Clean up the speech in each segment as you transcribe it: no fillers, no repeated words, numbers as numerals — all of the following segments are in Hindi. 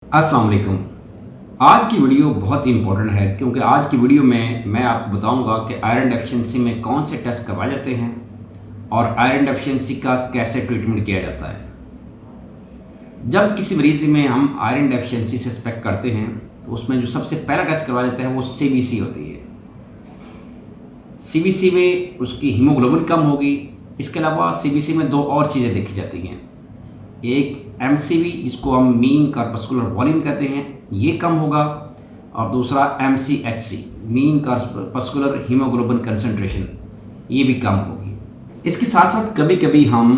अस्सलाम वालेकुम। आज की वीडियो बहुत इंपॉर्टेंट है क्योंकि आज की वीडियो में मैं आपको बताऊंगा कि आयरन डेफिशिएंसी में कौन से टेस्ट करवाए जाते हैं और आयरन डेफिशिएंसी का कैसे ट्रीटमेंट किया जाता है। जब किसी मरीज में हम आयरन डेफिशिएंसी सस्पेक्ट करते हैं तो उसमें जो सबसे पहला टेस्ट करवाया जाता है वो सीबीसी होती है। सीबीसी में उसकी हीमोग्लोबिन कम होगी। इसके अलावा सीबीसी में दो और चीज़ें देखी जाती हैं। एक एमसीवी जिसको हम मीन कार्पस्कुलर वॉल्यूम कहते हैं, ये कम होगा, और दूसरा MCHC mean corpuscular haemoglobin concentration, ये भी कम होगी। इसके साथ साथ कभी कभी हम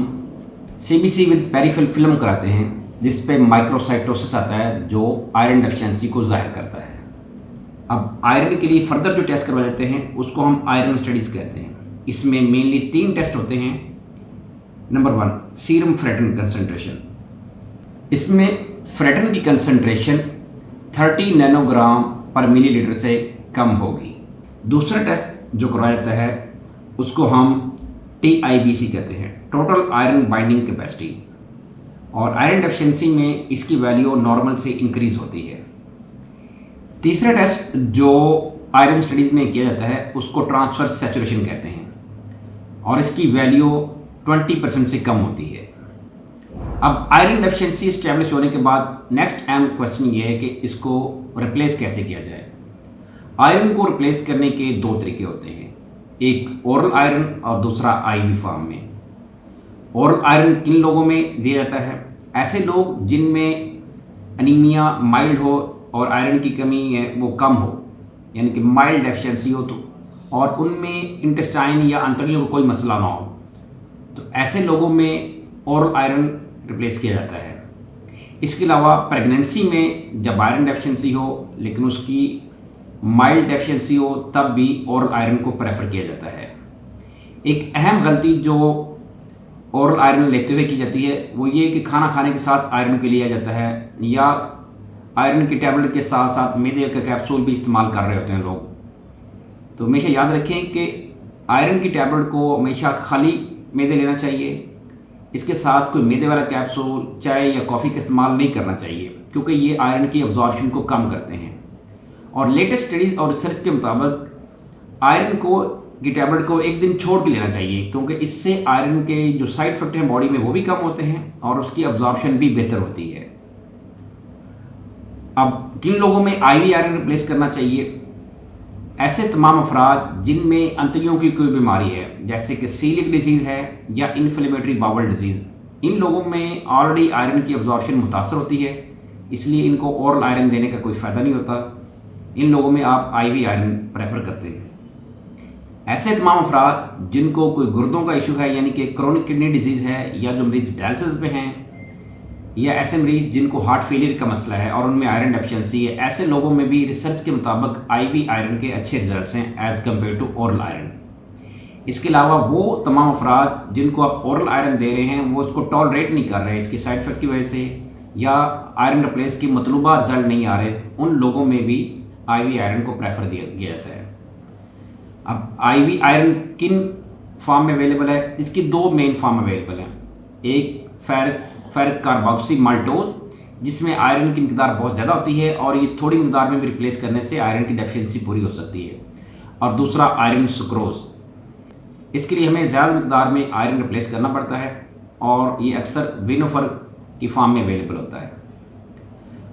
सीबीसी विद पेरिफेरल फिल्म कराते हैं जिस पे माइक्रोसाइटोसिस आता है जो आयरन डेफिशिएंसी को जाहिर करता है। अब आयरन के लिए फर्दर जो टेस्ट करवाए जाते हैं उसको हम आयरन स्टडीज़ कहते हैं। इसमें मेनली 3 टेस्ट होते हैं। Number 1, serum ferritin concentration. इसमें फ्रेटिन की कंसंट्रेशन 30 नैनोग्राम पर मिलीलीटर से कम होगी। दूसरा टेस्ट जो करवाया जाता है उसको हम TIBC कहते हैं, टोटल आयरन बाइंडिंग कैपेसिटी, और आयरन डेफिशिएंसी में इसकी वैल्यू नॉर्मल से इंक्रीज होती है। तीसरा टेस्ट जो आयरन स्टडीज़ में किया जाता है उसको ट्रांसफर सैचुरेशन कहते हैं, और इसकी वैल्यू 20% से कम होती है। अब आयरन डेफिशिएंसी इस्टेब्लिश होने के बाद नेक्स्ट अहम क्वेश्चन ये है कि इसको रिप्लेस कैसे किया जाए। आयरन को रिप्लेस करने के 2 तरीके होते हैं, एक ओरल आयरन और दूसरा IV फॉर्म में। ओरल आयरन किन लोगों में दिया जाता है? ऐसे लोग जिनमें अनीमिया माइल्ड हो और आयरन की कमी है वो कम हो, यानी कि माइल्ड डेफिशिएंसी हो, तो और उनमें इंटेस्टाइन या अंतड़ियों को कोई मसला ना हो, तो ऐसे लोगों में ओरल आयरन रिप्लेस किया जाता है। इसके अलावा प्रेगनेंसी में जब आयरन डेफिशिएंसी हो लेकिन उसकी माइल्ड डेफिशिएंसी हो तब भी ओरल आयरन को प्रेफर किया जाता है। एक अहम गलती जो ओरल आयरन लेते हुए की जाती है वो ये कि खाना खाने के साथ आयरन के लिया जाता है, या आयरन की टैबलेट के साथ साथ मैदे का कैप्सूल भी इस्तेमाल कर रहे होते हैं लोग। तो हमेशा याद रखें कि आयरन की टैबलेट को हमेशा खाली मैदे लेना चाहिए। इसके साथ कोई मैदे वाला कैप्सूल, चाय या कॉफ़ी का इस्तेमाल नहीं करना चाहिए क्योंकि ये आयरन की अब्जॉर्प्शन को कम करते हैं। और लेटेस्ट स्टडीज़ और रिसर्च के मुताबिक आयरन की टैबलेट को एक दिन छोड़ के लेना चाहिए क्योंकि इससे आयरन के जो साइड इफेक्ट हैं बॉडी में वो भी कम होते हैं और उसकी अब्जॉर्प्शन भी बेहतर होती है। अब किन लोगों में IV आयरन रिप्लेस करना चाहिए? ऐसे तमाम अफराद जिनमें अंतड़ियों की कोई बीमारी है जैसे कि सीलिक डिजीज़ है या इन्फ्लेमेटरी बाउल डिजीज़, इन लोगों में ऑलरेडी आयरन की अब्जॉर्प्शन मुतासर होती है, इसलिए इनको ओरल आयरन देने का कोई फ़ायदा नहीं होता। इन लोगों में आप IV आयरन प्रेफर करते हैं। ऐसे तमाम अफराद जिनको कोई गुर्दों का इशू है, यानी कि क्रोनिक किडनी डिजीज़ है, या जो मरीज़ डायलिसिस पे हैं, या ऐसे मरीज जिनको हार्ट फेलियर का मसला है और उनमें आयरन डेफिशिएंसी है, ऐसे लोगों में भी रिसर्च के मुताबिक IV आयरन के अच्छे रिजल्ट्स हैं as compare to oral iron. इसके अलावा वो तमाम अफराद जिनको आप ओरल आयरन दे रहे हैं वो इसको टॉलरेट नहीं कर रहे इसकी साइड इफेक्ट की वजह से, या आयरन रिप्लेस की मतलूबा रिजल्ट नहीं आ रहे, तो उन लोगों में भी IV आयरन को प्रेफर दिया जाता है। अब IV आयरन किन फॉर्म में अवेलेबल है? इसकी 2 मेन फॉर्म अवेलेबल हैं। एक फेरिक कार्बोक्सी माल्टोज जिसमें आयरन की मिकदार बहुत ज़्यादा होती है और ये थोड़ी मिकदार में भी रिप्लेस करने से आयरन की डेफिशिएंसी पूरी हो सकती है, और दूसरा आयरन सुक्रोज, इसके लिए हमें ज़्यादा मिकदार में आयरन रिप्लेस करना पड़ता है और ये अक्सर वेनोफर की फॉर्म में अवेलेबल होता है।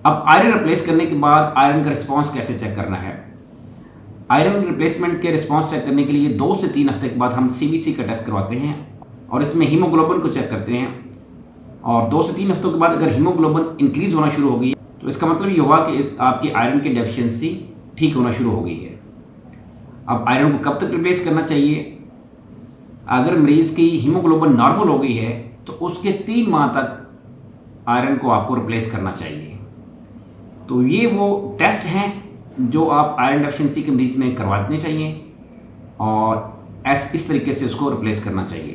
अब आयरन रिप्लेस करने के बाद आयरन का रिस्पॉन्स कैसे चेक करना है? आयरन रिप्लेसमेंट के रिस्पॉन्स चेक करने के लिए 2 से 3 हफ्ते के बाद हम CBC का टेस्ट करवाते हैं और इसमें हीमोग्लोबिन को चेक करते हैं, और 2 से 3 हफ्तों के बाद अगर हीमोग्लोबिन इंक्रीज़ होना शुरू हो गई तो इसका मतलब ये हुआ कि आपकी आयरन की डेफिशिएंसी ठीक होना शुरू हो गई है। अब आयरन को कब तक रिप्लेस करना चाहिए? अगर मरीज़ की हीमोग्लोबिन नॉर्मल हो गई है तो उसके 3 माह तक आयरन को आपको रिप्लेस करना चाहिए। तो ये वो टेस्ट हैं जो आप आयरन डेफिशिएंसी के मरीज में करवाने चाहिए और इस तरीके से उसको रिप्लेस करना चाहिए।